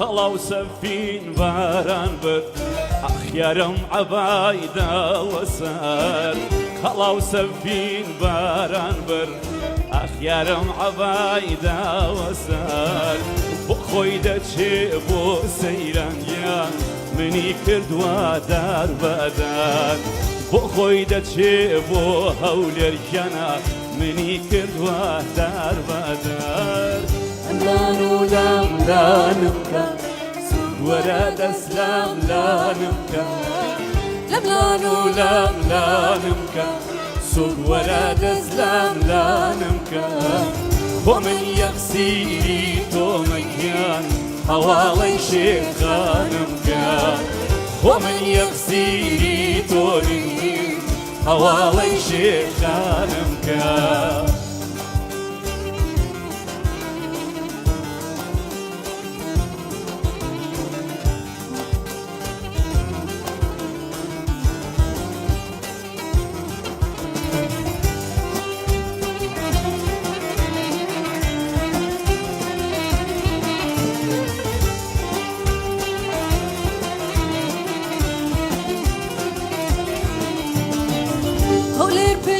خلاو سفين باران بر أخيارم عبايدا وسار خلاو سفين باران بر أخيارم عبايدا وسار بخوي دچي بو سيران يان مني كردوا دار بدار بخوي دچي بو هولر جنا مني كردوا دار بدار لانو لام لانمكا ورد اسلام لانمكا لم لانو لام لانمكا سوق ورد اسلام لانمكا ومن يغسيلي تو مكان حوالي شيخ خانمكا ومن يغسيلي تو نين حوالي شيخ خانمكا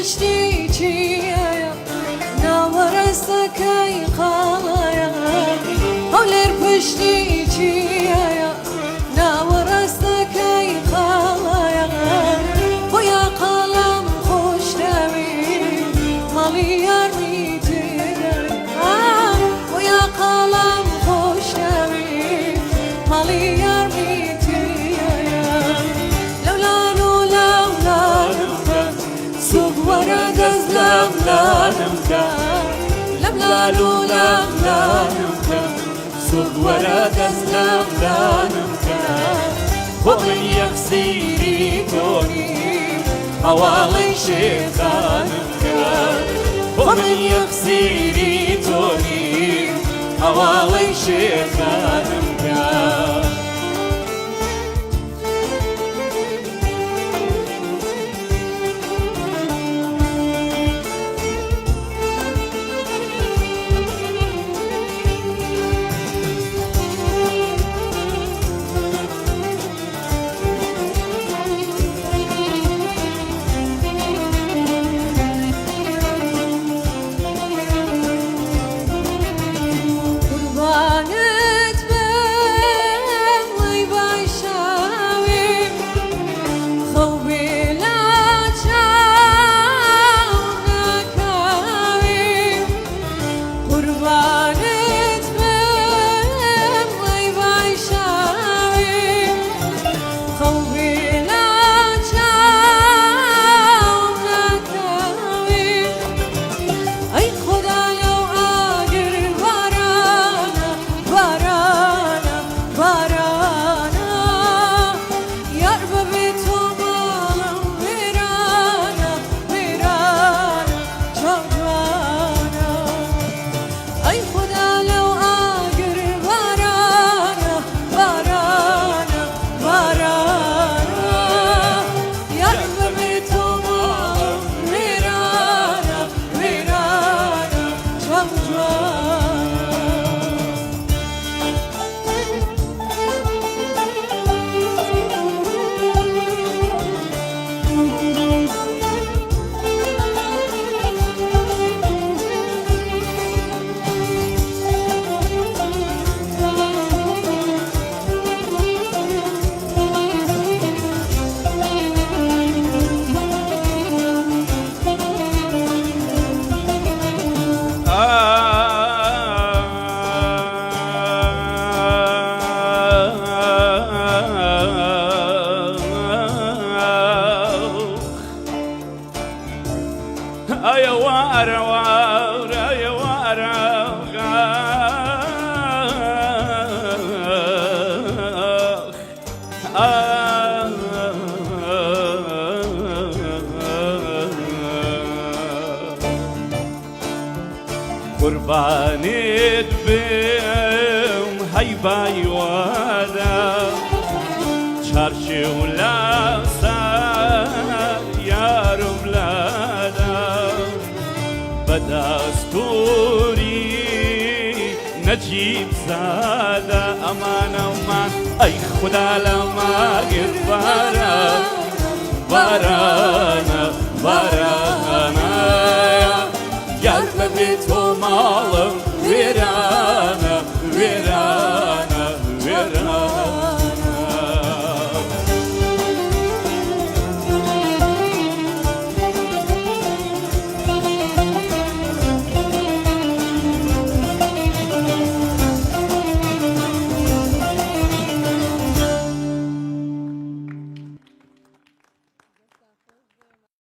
پشتی چیه نوارسته کی خاله هولر پشتی چیه نوارسته کی خاله بویا قلم خوش نوی مالی یار میتونه بویا قلم خوش نوی مالی یار ورد اسلام لانمكا لم لالو لام لانمكا سوق ورد اسلام لانمكا ومن يغسيلي توني حوالي شيخ خانمكا ومن يغسيلي توني حوالي شيخ خانمكا قربانت بم هی بایوادا چارچی ولا سر یارم لادا بدستوری نجيب زادة أمان أمان أي خدا لما قد بارانا بارانا يا ببيت ومالم ويرانا